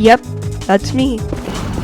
Yep, that's me,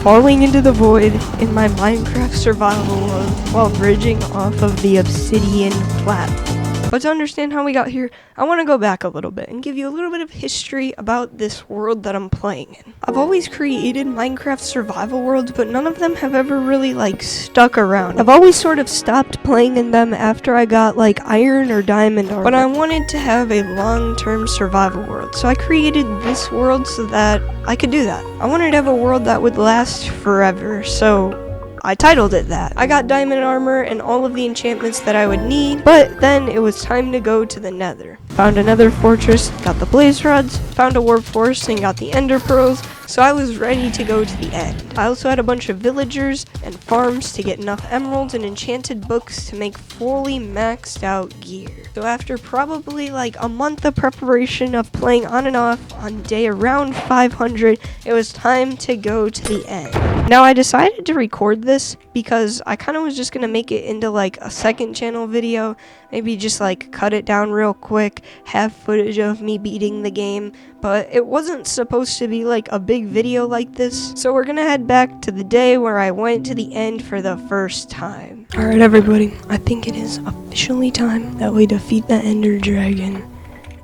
falling into the void in my Minecraft survival world while bridging off of the Obsidian platform. But to understand how we got here, I want to go back a little bit and give you a little bit of history about this world that I'm playing in. I've always created Minecraft survival worlds, but none of them have ever really stuck around. I've always sort of stopped playing in them after I got iron or diamond armor. But I wanted to have a long-term survival world, so I created this world so that I could do that. I wanted to have a world that would last forever, so I titled it that. I got diamond armor and all of the enchantments that I would need, but then it was time to go to the Nether. Found another fortress, got the blaze rods, found a warp forest, and got the ender pearls, so I was ready to go to the end. I also had a bunch of villagers and farms to get enough emeralds and enchanted books to make fully maxed out gear. So after probably a month of preparation of playing on and off, on day around 500, it was time to go to the end. Now I decided to record this because I kind of was just gonna make it into a second channel video, maybe just cut it down real quick, have footage of me beating the game, but it wasn't supposed to be a big video like this. So we're gonna head back to the day where I went to the end for the first time. Alright everybody, I think it is officially time that we defeat the Ender Dragon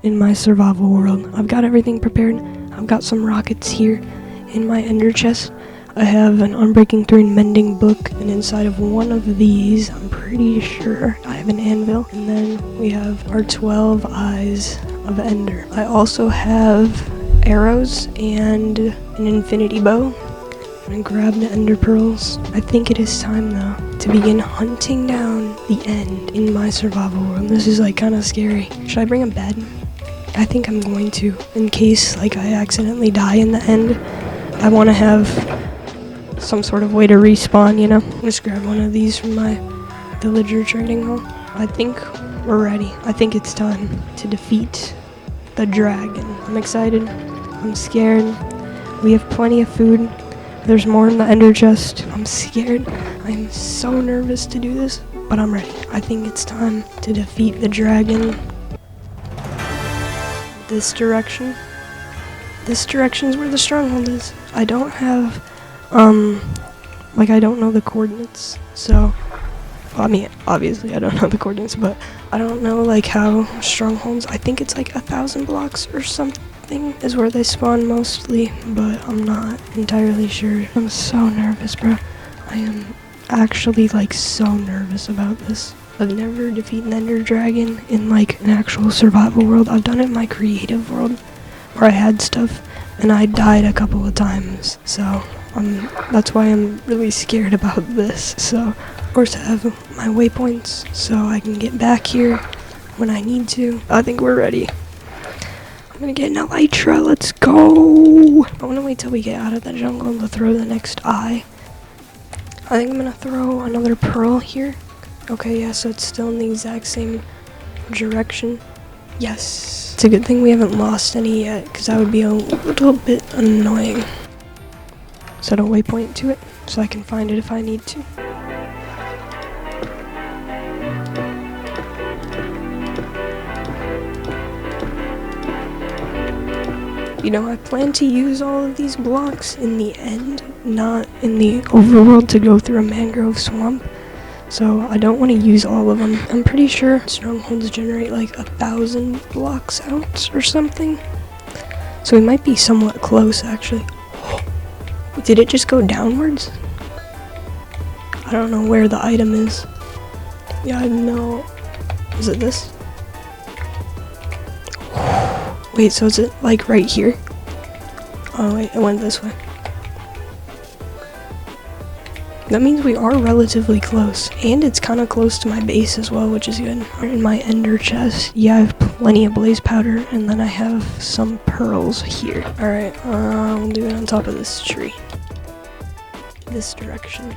in my survival world. I've got everything prepared. I've got some rockets here in my ender chest. I have an Unbreaking 3 mending book, and inside of one of these, I'm pretty sure, I have an anvil, and then we have our 12 eyes of ender. I also have arrows and an infinity bow. I'm gonna grab the ender pearls. I think it is time though to begin hunting down the end in my survival world. This is kind of scary. Should I bring a bed? I think I'm going to, in case I accidentally die in the end. I want to have some sort of way to respawn, you know? Just grab one of these from my villager trading hall. I think we're ready. I think it's time to defeat the dragon. I'm excited. I'm scared. We have plenty of food. There's more in the ender chest. I'm scared. I'm so nervous to do this, but I'm ready. I think it's time to defeat the dragon. This direction. This direction is where the stronghold is. I don't have, I don't know the coordinates, so, I mean, obviously I don't know the coordinates, but I don't know, how strongholds, I think it's 1,000 blocks or something is where they spawn mostly, but I'm not entirely sure. I'm so nervous, bro. I am actually, so nervous about this. I've never defeated an ender dragon in, an actual survival world. I've done it in my creative world, where I had stuff, and I died a couple of times, so that's why I'm really scared about this. So, of course, I have my waypoints, so I can get back here when I need to. I think we're ready. I'm gonna get an Elytra, let's go! I wanna wait till we get out of the jungle to throw the next eye. I think I'm gonna throw another pearl here. Okay, yeah, so it's still in the exact same direction. Yes. It's a good thing we haven't lost any yet, because that would be a little bit annoying. Set a waypoint to it, so I can find it if I need to. You know, I plan to use all of these blocks in the end, not in the overworld to go through a mangrove swamp. So I don't want to use all of them. I'm pretty sure strongholds generate 1,000 blocks out or something. So we might be somewhat close actually. Did it just go downwards? I don't know where the item is. Yeah, I know. Is it this? Wait, so is it right here? Oh wait, it went this way. That means we are relatively close, and it's kind of close to my base as well, which is good. In my ender chest, yeah, I have plenty of blaze powder, and then I have some pearls here. Alright, we'll do it on top of this tree. This direction.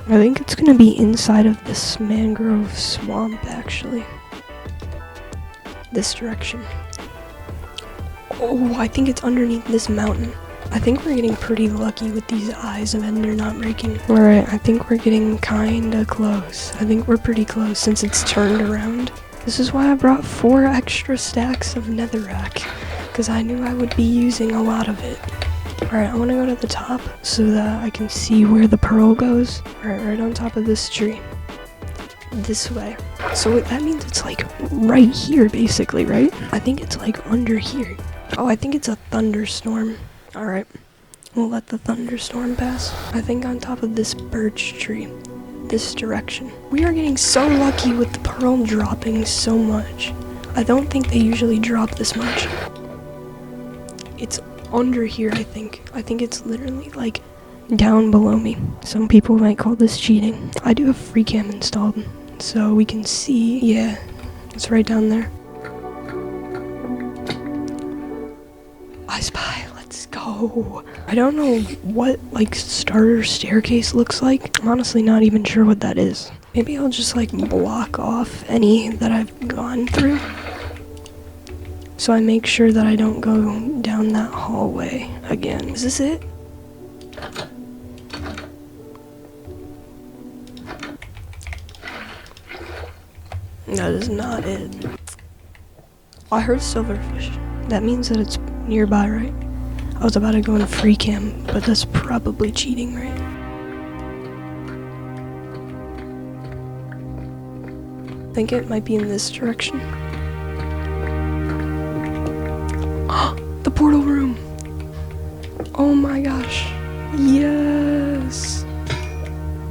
I think it's gonna be inside of this mangrove swamp, actually. This direction. Oh, I think it's underneath this mountain. I think we're getting pretty lucky with these eyes of ender not breaking. Alright, I think we're getting kinda close. I think we're pretty close since it's turned around. This is why I brought 4 extra stacks of netherrack, because I knew I would be using a lot of it. Alright, I want to go to the top so that I can see where the pearl goes. Alright, right on top of this tree. This way. So that means it's like right here basically, right? I think it's like under here. Oh, I think it's a thunderstorm. Alright, we'll let the thunderstorm pass. I think on top of this birch tree. This direction. We are getting so lucky with the pearl dropping so much. I don't think they usually drop this much. It's under here, I think. I think it's literally like down below me. Some people might call this cheating. I do have free cam installed, so we can see. Yeah, it's right down there. I spy. Let's go. I don't know what like starter staircase looks like. I'm honestly not even sure what that is. Maybe I'll just like block off any that I've gone through, so I make sure that I don't go down that hallway again. Is this it? That is not it. I heard silverfish. That means that it's nearby, right? I was about to go in free cam, but that's probably cheating, right? I think it might be in this direction. The portal room! Oh my gosh. Yes!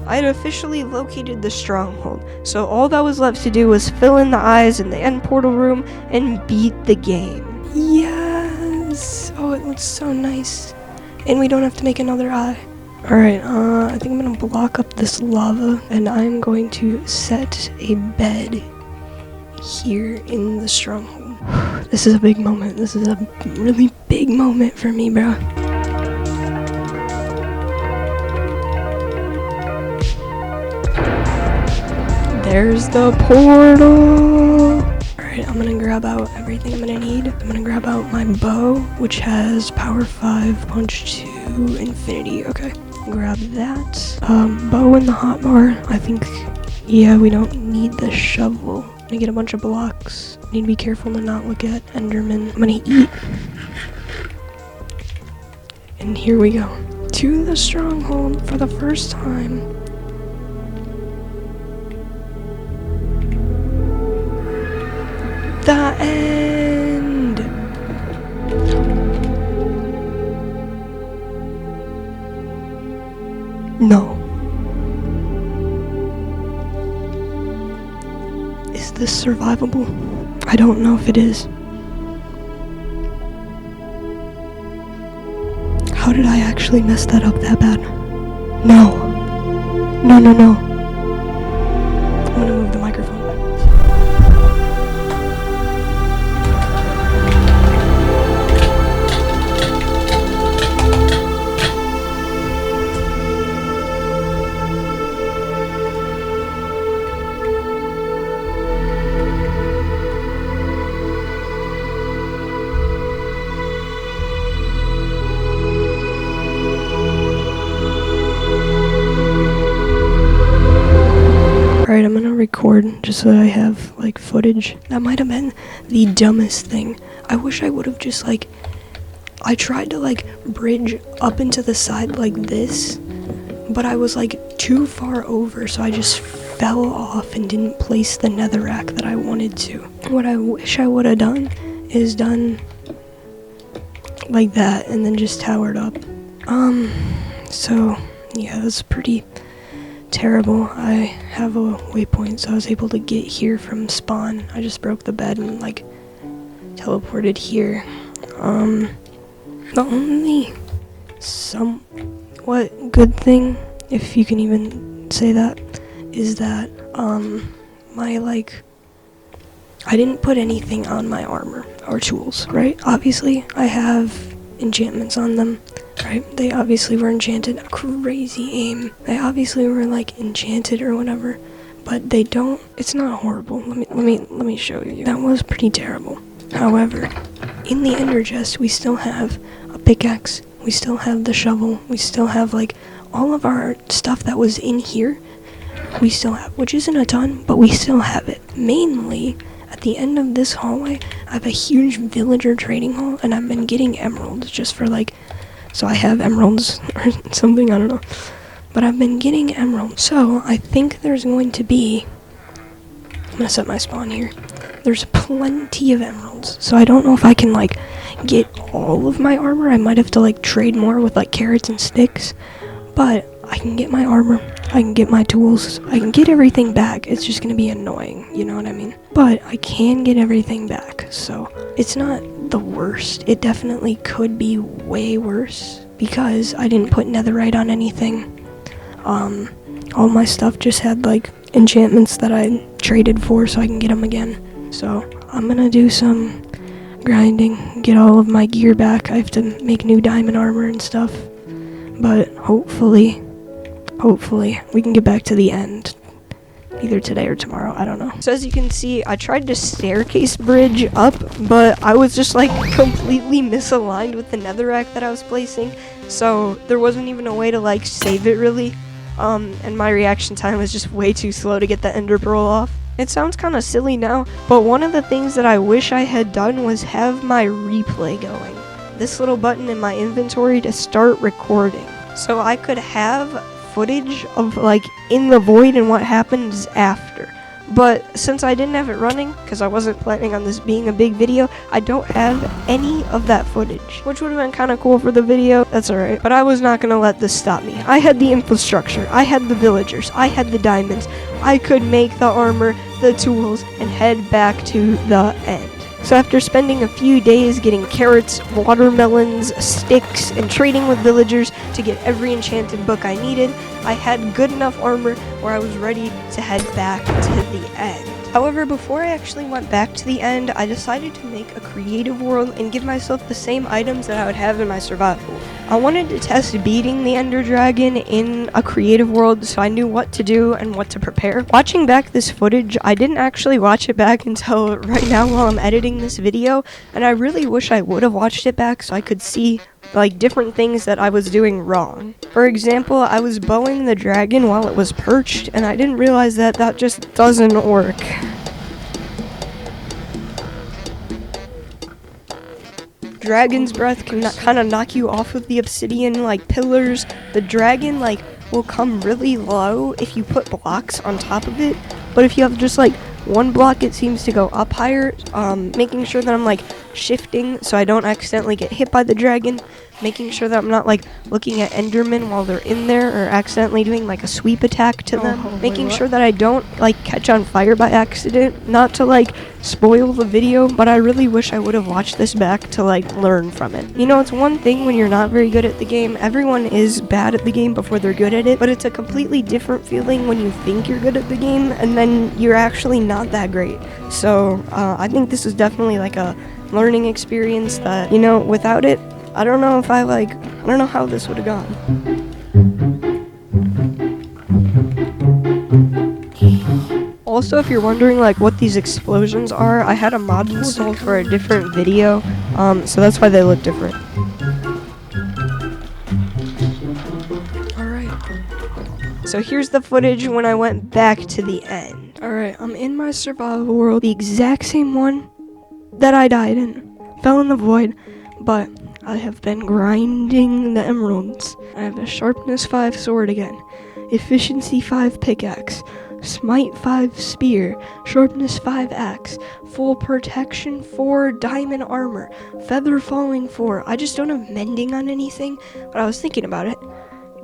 I had officially located the stronghold, so all that was left to do was fill in the eyes in the end portal room and beat the game. Yes! Oh, it looks so nice. And we don't have to make another eye. Alright, I think I'm gonna block up this lava, and I'm going to set a bed here in the stronghold. This is a big moment. This is a really big moment for me, bro. There's the portal! Alright, I'm gonna grab out everything I'm gonna need. I'm gonna grab out my bow, which has power 5, punch 2, infinity. Okay, grab that. Bow in the hotbar. I think, yeah, we don't need the shovel. I'm gonna get a bunch of blocks. Need to be careful to not look at Enderman. I'm gonna eat. And here we go. To the stronghold for the first time. The end! No. Is this survivable? I don't know if it is. How did I actually mess that up that bad? No. No, no, no. I'm gonna move the microphone. Alright, I'm gonna record just so I have like footage. That might have been the dumbest thing. I wish I would have just like, I tried to like bridge up into the side like this, but I was like too far over, so I just fell off and didn't place the netherrack that I wanted to. What I wish I would have done is done like that and then just towered up. So yeah, that's pretty terrible. I have a waypoint, so I was able to get here from spawn. I just broke the bed and like teleported here. The only somewhat good thing, if you can even say that, is that my like, I didn't put anything on my armor or tools, right? Obviously I have enchantments on them, right? They obviously were enchanted. Crazy aim. They obviously were like enchanted or whatever, but they don't, it's not horrible. Let me show you. That was pretty terrible. However, in the ender chest we still have a pickaxe, we still have the shovel, we still have like all of our stuff that was in here, we still have, which isn't a ton, but we still have it. Mainly at the end of this hallway, I have a huge villager trading hall, and I've been getting emeralds just for like, so I have emeralds or something, I don't know. But I've been getting emeralds. So I think there's going to be, I'm gonna set my spawn here. There's plenty of emeralds. So I don't know if I can like get all of my armor. I might have to like trade more with like carrots and sticks. But I can get my armor. I can get my tools. I can get everything back. It's just gonna be annoying, you know what I mean? But I can get everything back. So it's not the worst. It definitely could be way worse because I didn't put netherite on anything. All my stuff just had like enchantments that I traded for so I can get them again. So I'm gonna do some grinding, get all of my gear back. I have to make new diamond armor and stuff. But hopefully we can get back to the end. Either today or tomorrow, I don't know. So as you can see, I tried to staircase bridge up, but I was just like completely misaligned with the netherrack that I was placing. So there wasn't even a way to like save it really. And my reaction time was just way too slow to get the ender pearl off. It sounds kind of silly now, but one of the things that I wish I had done was have my replay going. This little button in my inventory to start recording. So I could have footage of like in the void and what happens after. But since I didn't have it running, because I wasn't planning on this being a big video, I don't have any of that footage, which would have been kind of cool for the video. That's alright, but I was not going to let this stop me. I had the infrastructure, I had the villagers, I had the diamonds. I could make the armor, the tools, and head back to the end. So after spending a few days getting carrots, watermelons, sticks, and trading with villagers to get every enchanted book I needed, I had good enough armor where I was ready to head back to the end. However, before I actually went back to the end, I decided to make a creative world and give myself the same items that I would have in my survival world. I wanted to test beating the Ender Dragon in a creative world so I knew what to do and what to prepare. Watching back this footage, I didn't actually watch it back until right now while I'm editing this video, and I really wish I would have watched it back so I could see like different things that I was doing wrong. For example, I was bowing the dragon while it was perched, and I didn't realize that that just doesn't work. Dragon's breath can kind of knock you off of the obsidian like pillars. The dragon like will come really low if you put blocks on top of it, but if you have just like one block, it seems to go up higher. Making sure that I'm like shifting so I don't accidentally get hit by the dragon, making sure that I'm not like looking at endermen while they're in there or accidentally doing like a sweep attack to them, making sure that I don't like catch on fire by accident. Not to like spoil the video, but I really wish I would have watched this back to like learn from it. You know, it's one thing when you're not very good at the game. Everyone is bad at the game before they're good at it, but it's a completely different feeling when you think you're good at the game and then you're actually not that great. So I think this is definitely like a learning experience that, you know, without it, I don't know if I don't know how this would have gone. Also, if you're wondering like what these explosions are, I had a mod installed for a different video, so that's why they look different. Alright, so here's the footage when I went back to the end. Alright, I'm in my survival world, the exact same one that I died in. Fell in the void, but I have been grinding the emeralds. I have a sharpness 5 sword again, efficiency 5 pickaxe, smite 5 spear, sharpness 5 axe, full protection 4 diamond armor, feather falling 4. I just don't have mending on anything, but I was thinking about it.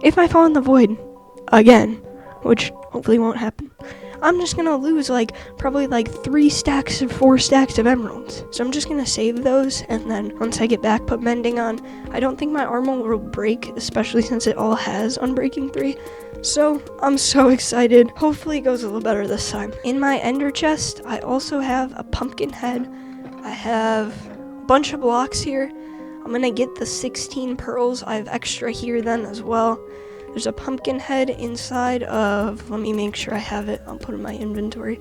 If I fall in the void again, which hopefully won't happen, I'm just gonna lose like probably like 3 stacks or 4 stacks of emeralds. So I'm just gonna save those, and then once I get back, put mending on. I don't think my armor will break, especially since it all has Unbreaking 3. So I'm so excited. Hopefully it goes a little better this time. In my ender chest, I also have a pumpkin head. I have a bunch of blocks here. I'm gonna get the 16 pearls. I have extra here then as well. There's a pumpkin head inside of, let me make sure I have it, I'll put it in my inventory,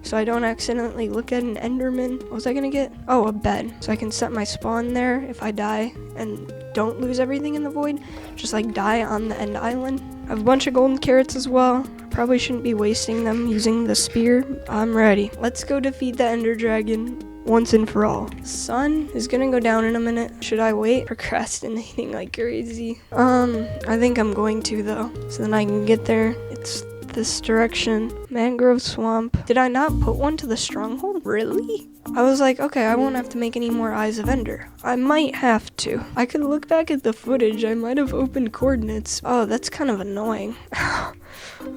so I don't accidentally look at an enderman. What was I gonna get? Oh, a bed, so I can set my spawn there if I die and don't lose everything in the void, just like die on the end island. I have a bunch of golden carrots as well. Probably shouldn't be wasting them using the spear. I'm ready. Let's go defeat the ender dragon once and for all. Sun is gonna go down in a minute. Should I wait? Procrastinating like crazy. I think I'm going to though, so then I can get there. It's this direction. Mangrove swamp. Did I not put one to the stronghold? Really? I was like, okay, I won't have to make any more Eyes of Ender. I might have to. I could look back at the footage. I might have opened coordinates. Oh, that's kind of annoying.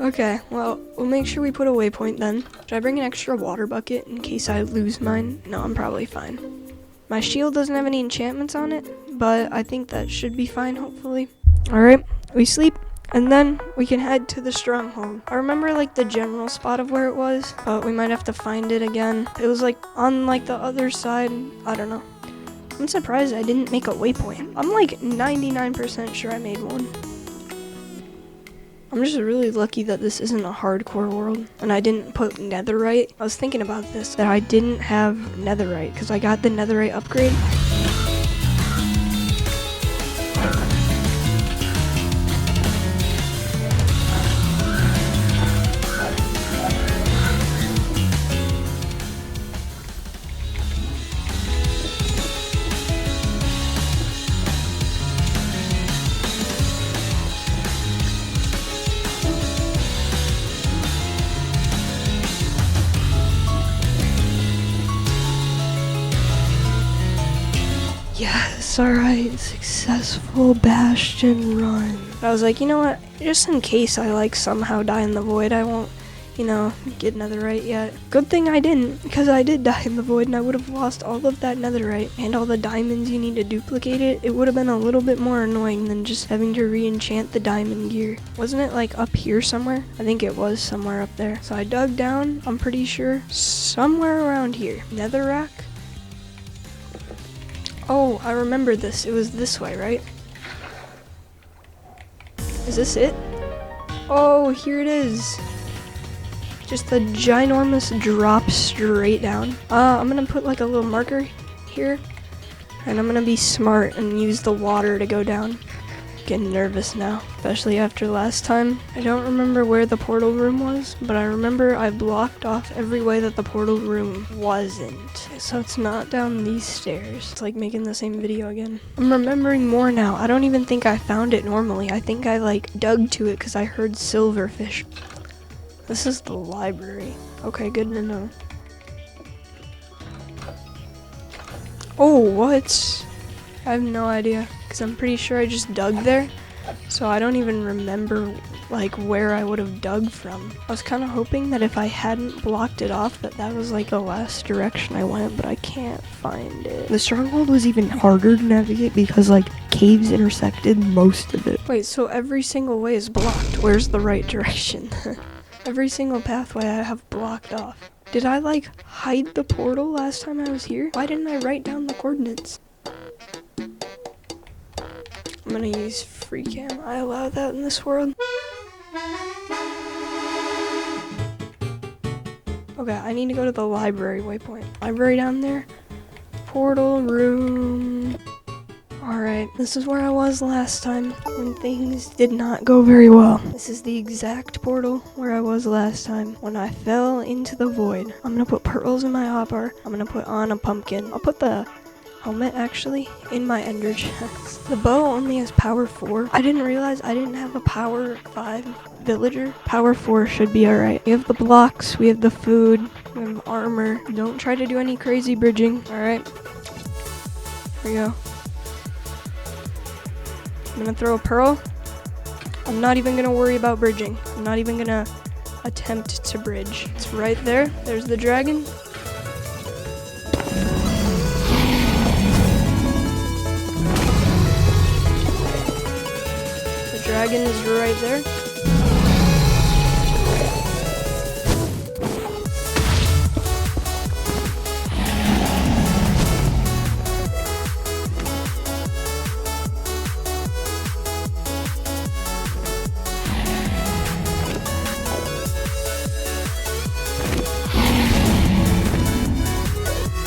Okay, well, we'll make sure we put a waypoint then. Should I bring an extra water bucket in case I lose mine? No, I'm probably fine. My shield doesn't have any enchantments on it, but I think that should be fine, hopefully. Alright, we sleep. And then we can head to the stronghold. I remember like the general spot of where it was, but we might have to find it again. It was like on like the other side. I don't know. I'm surprised I didn't make a waypoint. I'm like 99% sure I made one. I'm just really lucky that this isn't a hardcore world and I didn't put netherite. I was thinking about this, that I didn't have netherite because I got the netherite upgrade. Yes, alright, successful bastion run. I was like, you know what, just in case I like somehow die in the void, I won't, get netherite yet. Good thing I didn't, because I did die in the void and I would have lost all of that netherite and all the diamonds you need to duplicate it. It would have been a little bit more annoying than just having to re-enchant the diamond gear. Wasn't it like up here somewhere? I think it was somewhere up there. So I dug down, I'm pretty sure, somewhere around here. Netherrack. Oh, I remember this. It was this way, right? Is this it? Oh, here it is. Just a ginormous drop straight down. I'm gonna put like a little marker here. And I'm gonna be smart and use the water to go down. Getting nervous now, especially after last time. I don't remember where the portal room was, but I remember I blocked off every way that the portal room wasn't. So it's not down these stairs. It's like making the same video again. I'm remembering more now. I don't even think I found it normally. I think I like dug to it because I heard silverfish. This is the library. Okay, good to know. Oh, what? I have no idea. Because I'm pretty sure I just dug there, so I don't even remember like where I would have dug from. I was kind of hoping that if I hadn't blocked it off that was like the last direction I went, but I can't find it. The stronghold was even harder to navigate because like caves intersected most of it. Wait, so every single way is blocked. Where's the right direction? Every single pathway I have blocked off. Did I like hide the portal last time I was here? Why didn't I write down the coordinates? I'm gonna use free cam. I allow that in this world. Okay, I need to go to the library waypoint. Library down there. Portal room. Alright, this is where I was last time when things did not go very well. This is the exact portal where I was last time when I fell into the void. I'm gonna put pearls in my hopper. I'm gonna put on a pumpkin. I'll put the helmet actually in my ender chest. The bow only has power 4. I didn't realize I didn't have a power 5 villager. Power 4 should be alright. We have the blocks, we have the food, we have armor. Don't try to do any crazy bridging, alright? Here we go. I'm gonna throw a pearl. I'm not even gonna worry about bridging. I'm not even gonna attempt to bridge. It's right there. There's the dragon. The dragon is right there.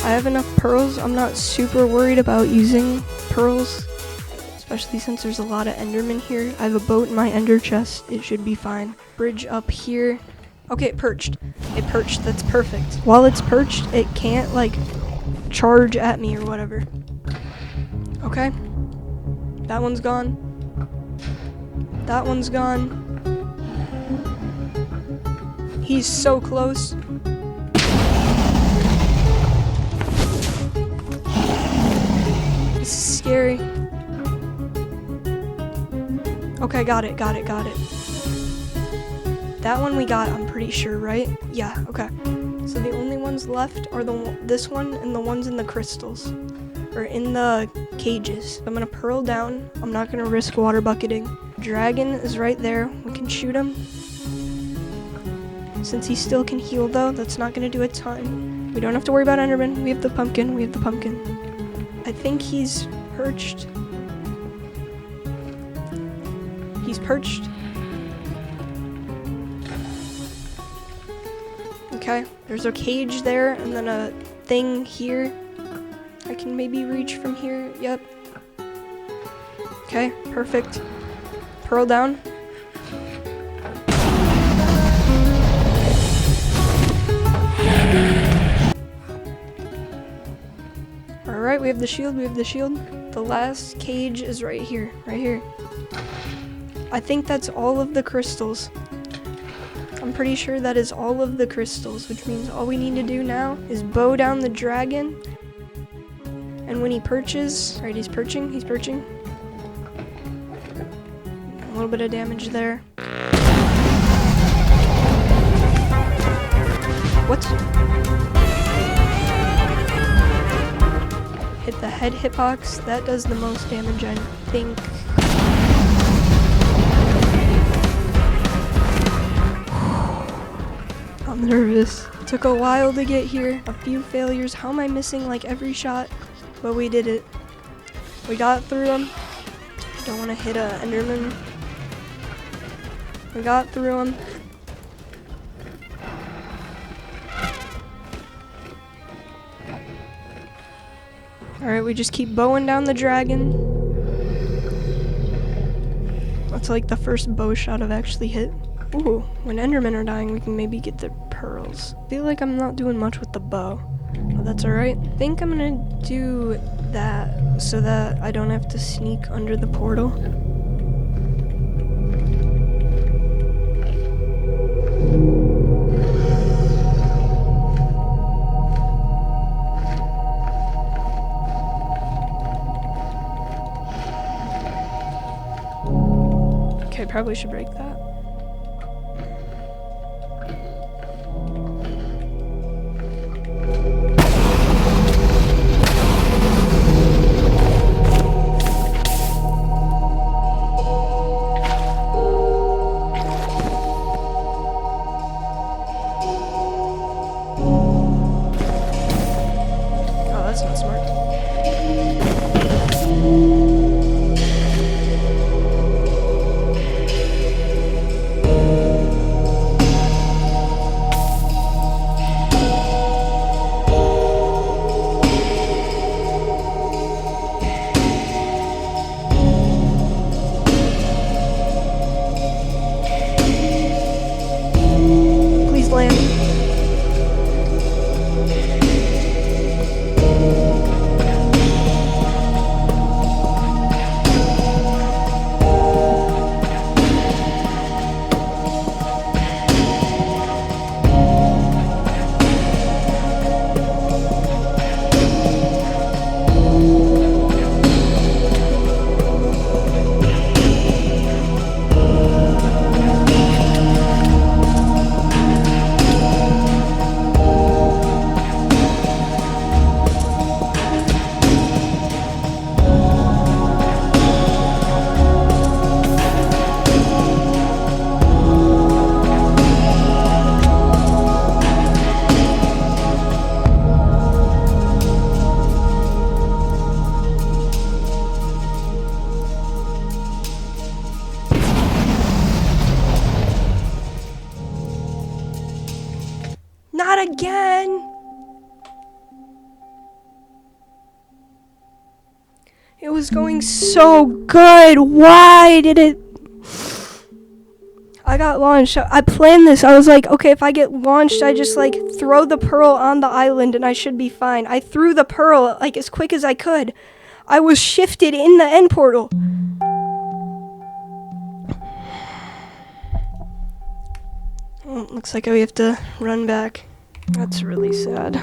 I have enough pearls. I'm not super worried about using pearls, especially since there's a lot of endermen here. I have a boat in my ender chest. It should be fine. Bridge up here. Okay, it perched. It perched. That's perfect. While it's perched, it can't, like, charge at me or whatever. Okay. That one's gone. That one's gone. He's so close. This is scary. Okay, got it. That one we got, I'm pretty sure, right? Yeah, okay. So the only ones left are this one and the ones in the crystals. Or in the cages. I'm gonna pearl down. I'm not gonna risk water bucketing. Dragon is right there. We can shoot him. Since he still can heal though, that's not gonna do a ton. We don't have to worry about Enderman. We have the pumpkin. I think he's perched. He's perched. Okay, there's a cage there and then a thing here. I can maybe reach from here. Yep. Okay, perfect. Pearl down. Alright, we have the shield. The last cage is right here. I think that's all of the crystals. I'm pretty sure that is all of the crystals, which means all we need to do now is bow down the dragon. And when he perches, right, he's perching. A little bit of damage there. What? Hit the head hitbox. That does the most damage, I think. I'm nervous. Took a while to get here. A few failures. How am I missing like every shot? But we did it. We got through them. Don't want to hit a enderman. We got through them. Alright, we just keep bowing down the dragon. That's like the first bow shot I've actually hit. Ooh, when endermen are dying, we can maybe get the pearls. I feel like I'm not doing much with the bow. But that's alright. I think I'm gonna do that so that I don't have to sneak under the portal. Okay, probably should break that. That's not smart. Please land. Not again! It was going so good. Why did it... I got launched. I planned this. I was like, okay, if I get launched, I just like throw the pearl on the island and I should be fine. I threw the pearl like as quick as I could. I was shifted in the end portal. Well, looks like we have to run back. That's really sad.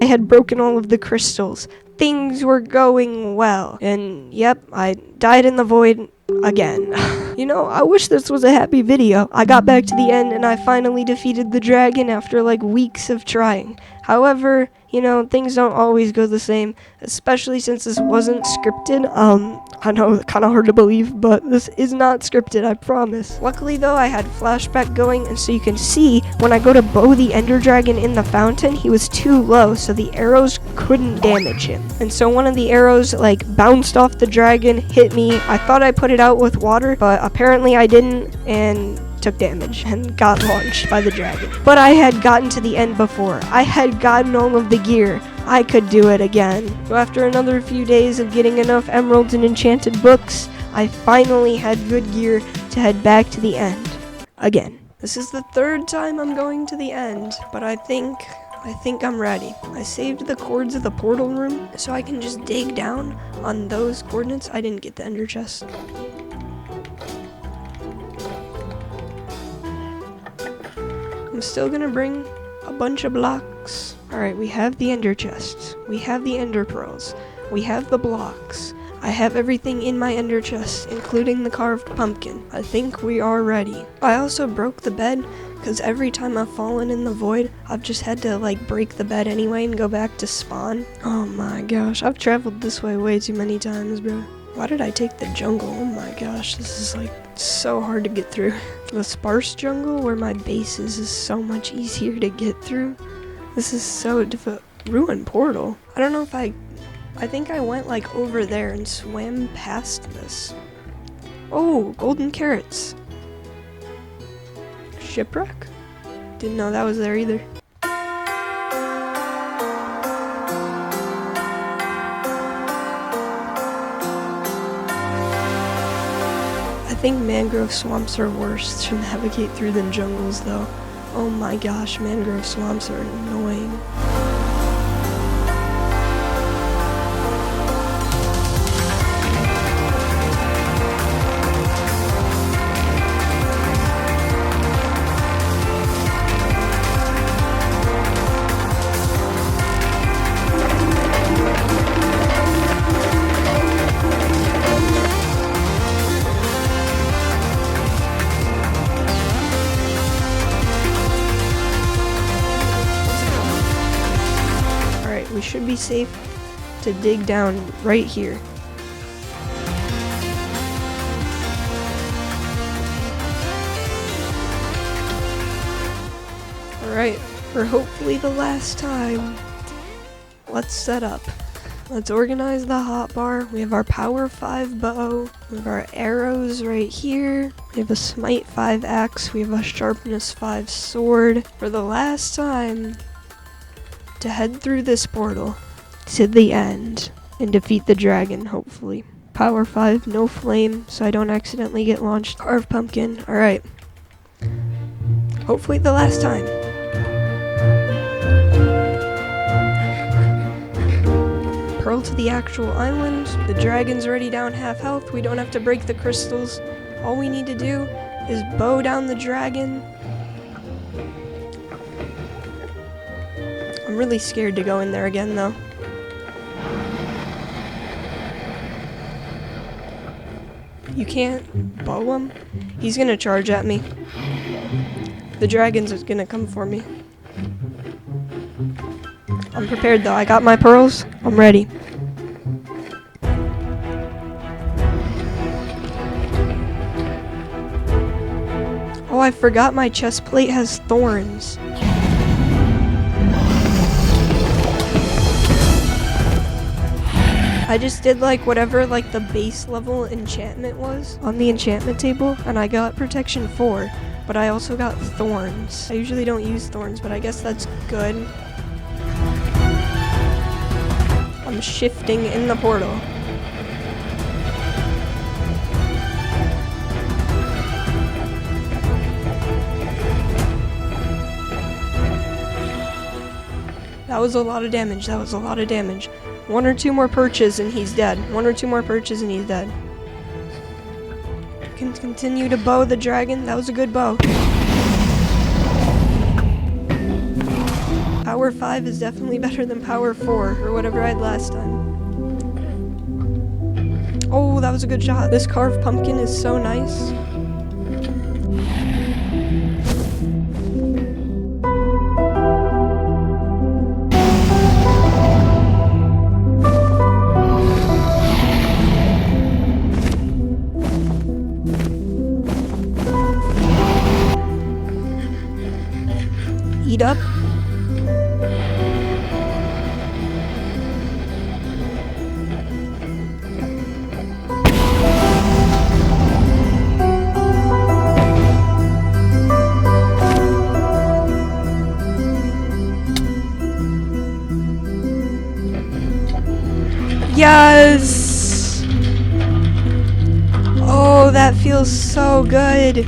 I had broken all of the crystals. Things were going well. And yep, I died in the void again. You know, I wish this was a happy video. I got back to the end and I finally defeated the dragon after like weeks of trying. However, you know, things don't always go the same, especially since this wasn't scripted. I know it's kind of hard to believe, but this is not scripted, I promise. Luckily though, I had flashback going, and so you can see when I go to bow the ender dragon in the fountain, he was too low, so the arrows couldn't damage him. And so one of the arrows like bounced off the dragon, hit me. I thought I put it out with water, but apparently I didn't, and took damage and got launched by the dragon. But I had gotten to the end before. I had gotten all of the gear. I could do it again. So after another few days of getting enough emeralds and enchanted books, I finally had good gear to head back to the end again. This is the third time I'm going to the end, but I think I'm ready. I saved the coords of the portal room so I can just dig down on those coordinates. I didn't get the ender chest. I'm still gonna bring a bunch of blocks. Alright, we have the ender chests. We have the ender pearls. We have the blocks. I have everything in my ender chest, including the carved pumpkin. I think we are ready. I also broke the bed, because every time I've fallen in the void, I've just had to like break the bed anyway and go back to spawn. Oh my gosh, I've traveled this way too many times, bro. Why did I take the jungle? Oh my gosh, this is like so hard to get through. The sparse jungle where my base is so much easier to get through. This is so difficult. Ruined portal. I don't know if I think I went like over there and swam past this. Oh, golden carrots. Shipwreck? Didn't know that was there either. I think mangrove swamps are worse to navigate through than jungles though. Oh my gosh, mangrove swamps are annoying. We should be safe to dig down right here. Alright, for hopefully the last time, let's set up. Let's organize the hotbar. We have our power 5 bow. We have our arrows right here. We have a smite 5 axe. We have a sharpness 5 sword. For the last time, to head through this portal to the end and defeat the dragon, hopefully. Power 5, no flame, so I don't accidentally get launched. Carved pumpkin, alright. Hopefully the last time. Pearl to the actual island. The dragon's already down half health. We don't have to break the crystals. All we need to do is bow down the dragon. I'm really scared to go in there again, though. You can't bow him? He's gonna charge at me. The dragon's gonna come for me. I'm prepared, though. I got my pearls. I'm ready. Oh, I forgot my chest plate has thorns. I just did like whatever like the base level enchantment was on the enchantment table, and I got protection 4, but I also got thorns. I usually don't use thorns, but I guess that's good. I'm shifting in the portal. That was a lot of damage. That was a lot of damage. 1 or 2 more perches and he's dead. 1 or 2 more perches and he's dead. Can continue to bow the dragon. That was a good bow. Power 5 is definitely better than Power 4 or whatever I had last time. Oh, that was a good shot. This carved pumpkin is so nice. Eat up. Yes! Oh, that feels so good.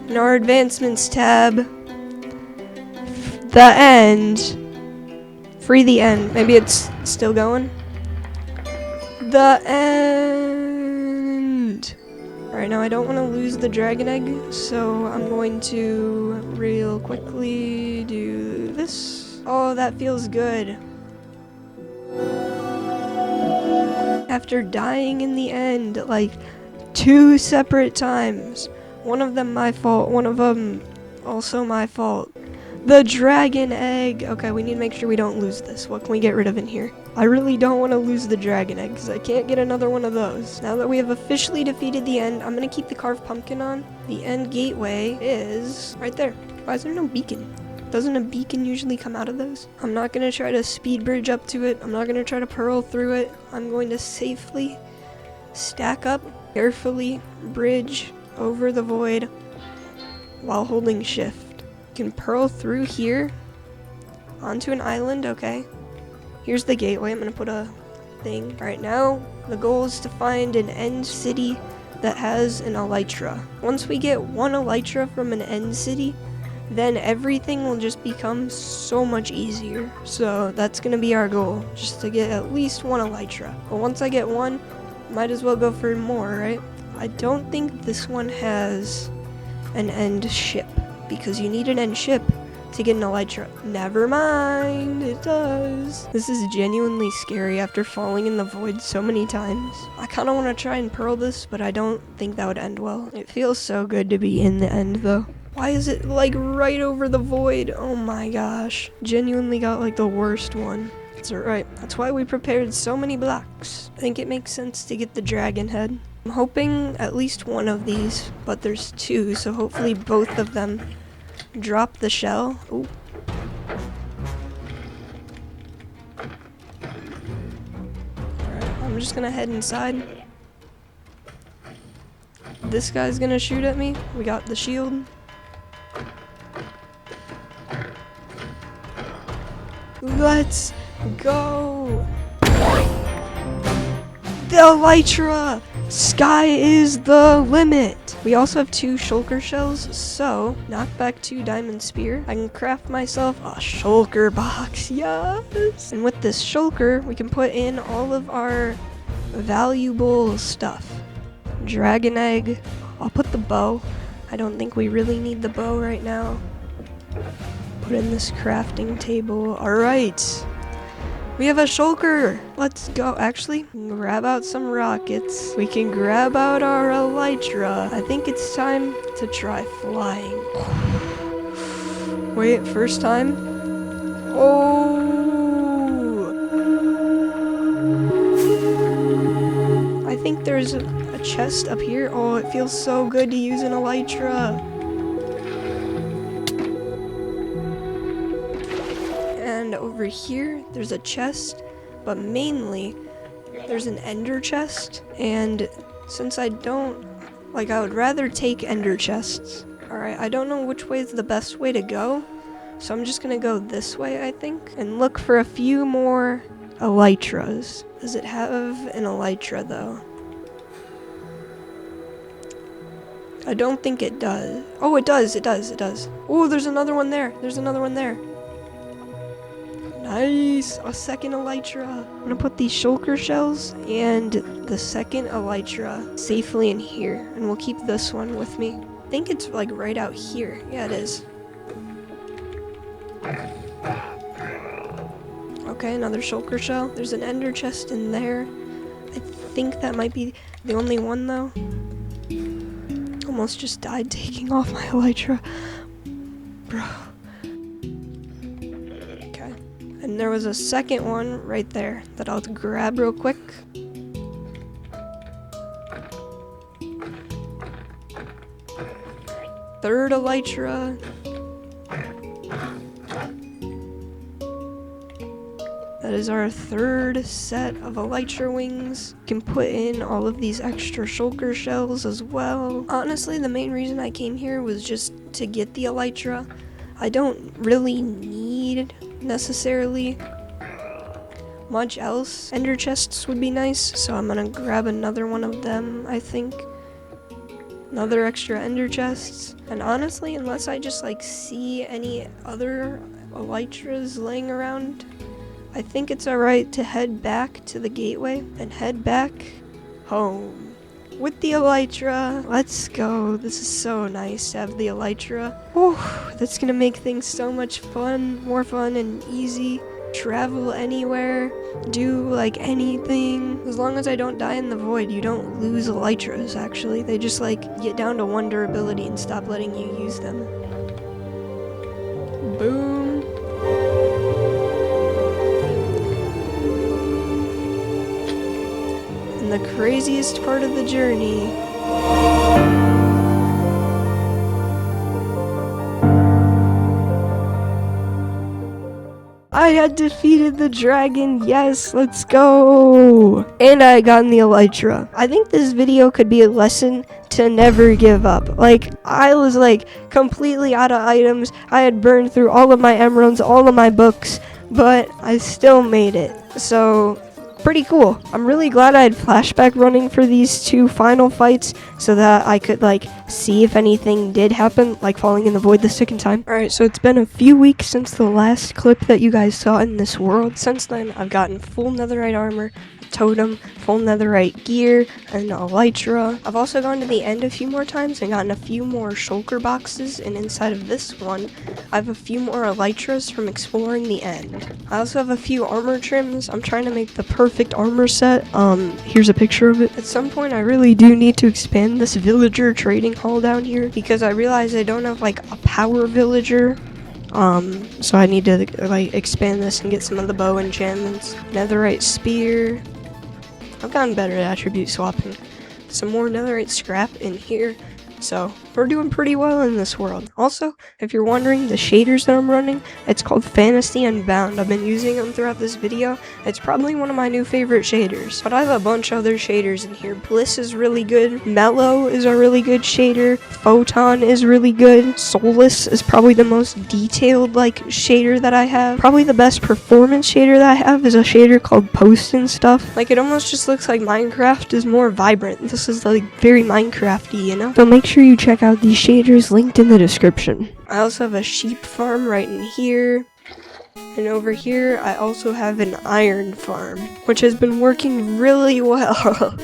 In our advancements tab, the end, free the end, maybe it's still going. The end. Alright, now I don't want to lose the dragon egg, so I'm going to real quickly do this. Oh, that feels good. After dying in the end, like 2 separate times. One of them my fault, one of them also my fault. The dragon egg! Okay, we need to make sure we don't lose this. What can we get rid of in here? I really don't want to lose the dragon egg, because I can't get another one of those. Now that we have officially defeated the end, I'm going to keep the carved pumpkin on. The end gateway is right there. Why is there no beacon? Doesn't a beacon usually come out of those? I'm not going to try to speed bridge up to it. I'm not going to try to pearl through it. I'm going to safely stack up, carefully bridge over the void while holding shift. You can pearl through here onto an island. Okay, here's the gateway. I'm gonna put a thing right now. The goal is to find an end city that has an elytra. Once we get 1 elytra from an end city, then everything will just become so much easier. So that's gonna be our goal, just to get at least 1 elytra. But once I get 1, might as well go for more, right? I don't think this one has an end ship, because you need an end ship to get an elytra. Never mind, it does. This is genuinely scary after falling in the void so many times. I kind of want to try and pearl this, but I don't think that would end well. It feels so good to be in the end though. Why is it like right over the void? Oh my gosh. Genuinely got like the worst one. It's alright. That's why we prepared so many blocks. I think it makes sense to get the dragon head. I'm hoping at least 1 of these, but there's 2, so hopefully both of them drop the shell. Ooh. Alright, I'm just gonna head inside. This guy's gonna shoot at me. We got the shield. Let's go! The Elytra! Sky is the limit! We also have 2 shulker shells, so knock back 2 diamond spear. I can craft myself a shulker box, yes! And with this shulker, we can put in all of our valuable stuff. Dragon egg. I'll put the bow. I don't think we really need the bow right now. Put in this crafting table. Alright. We have a shulker. Let's go. Actually, grab out some rockets. We can grab out our Elytra. I think it's time to try flying. Wait, first time? Oh! I think there's a chest up here. Oh, it feels so good to use an Elytra. And over here, there's a chest, but mainly there's an ender chest. And since I don't, I would rather take ender chests. Alright, I don't know which way is the best way to go, so I'm just gonna go this way, I think, and look for a few more Elytras. Does it have an Elytra, though? I don't think it does. Oh, it does, it does, it does. Oh, there's another one there. There's another one there. Nice! A second Elytra. I'm gonna put these shulker shells and the second Elytra safely in here, and we'll keep this one with me. I think it's right out here. Yeah, it is. Okay, another shulker shell. There's an ender chest in there. I think that might be the only one, though. Almost just died taking off my Elytra. Bro. Okay. And there was a second one right there that I'll grab real quick. Third Elytra. That is our third set of Elytra wings. You can put in all of these extra shulker shells as well. Honestly, the main reason I came here was just to get the Elytra. I don't really need necessarily much else. Ender chests would be nice, so I'm gonna grab another one of them, I think. Another extra ender chests. And honestly, unless I just see any other Elytras laying around, I think it's alright to head back to the gateway and head back home with the Elytra. Let's go. This is so nice to have the Elytra. Whew, that's gonna make things so much fun, more fun and easy. Travel anywhere, do anything. As long as I don't die in the void, you don't lose Elytras, actually. They just get down to 1 durability and stop letting you use them. Boom. The craziest part of the journey. I had defeated the dragon. Yes, let's go. And I got in the Elytra. I think this video could be a lesson to never give up. I was completely out of items. I had burned through all of my emeralds, all of my books, but I still made it. So pretty cool. I'm really glad I had flashback running for these 2 final fights so that I could see if anything did happen, falling in the void the second time. Alright, so it's been a few weeks since the last clip that you guys saw in this world. Since then, I've gotten full netherite armor, a totem, full netherite gear, and an Elytra. I've also gone to the end a few more times and gotten a few more shulker boxes, and inside of this one, I have a few more Elytras from exploring the end. I also have a few armor trims. I'm trying to make the perfect armor set. Here's a picture of it. At some point, I really do need to expand this villager trading hall down here because I realize I don't have a power villager. So I need to expand this and get some of the bow enchantments. Netherite spear. I've gotten better at attribute swapping. Some more netherite scrap in here. So we're doing pretty well in this world. Also, if you're wondering, the shaders that I'm running, it's called Fantasy Unbound. I've been using them throughout this video. It's probably one of my new favorite shaders, but I have a bunch of other shaders in here. Bliss is really good, Mellow is a really good shader, Photon is really good, Solus is probably the most detailed shader that I have. Probably the best performance shader that I have is a shader called Post and Stuff. It almost just looks like Minecraft is more vibrant. This is very Minecrafty, you know? So make sure you check out these shaders linked in the description. I also have a sheep farm right in here. And over here, I also have an iron farm, which has been working really well.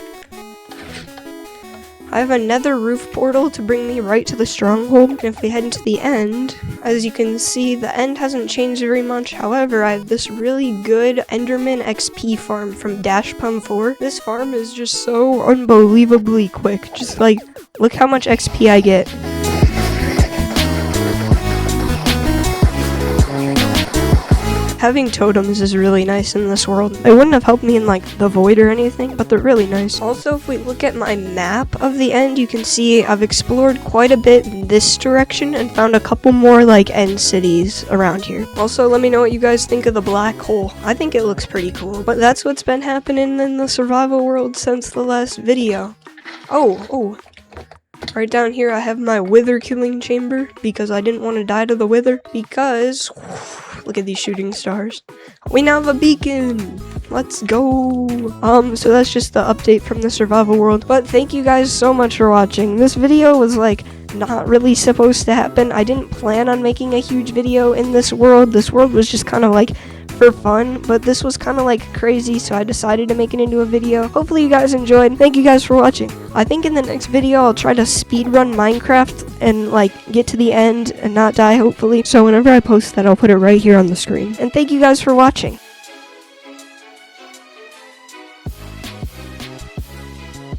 I have a nether roof portal to bring me right to the stronghold. And if we head into the end, as you can see, the end hasn't changed very much. However, I have this really good Enderman XP farm from Dashpum 4. This farm is just so unbelievably quick. Just look how much XP I get. Having totems is really nice in this world. They wouldn't have helped me in the void or anything, but they're really nice. Also, if we look at my map of the end, you can see I've explored quite a bit in this direction and found a couple more end cities around here. Also, let me know what you guys think of the black hole. I think it looks pretty cool. But that's what's been happening in the survival world since the last video. Oh. Right down here I have my wither killing chamber because I didn't want to die to the wither because look at these shooting stars. We now have a beacon. Let's go. So that's just the update from the survival world. But thank you guys so much for watching. This video was not really supposed to happen. I didn't plan on making a huge video in this world. This world was just kind of for fun, but this was kind of crazy, so I decided to make it into a video. Hopefully you guys enjoyed. Thank you guys for watching. I think in the next video I'll try to speedrun Minecraft and get to the end and not die, hopefully. So whenever I post that, I'll put it right here on the screen. And thank you guys for watching.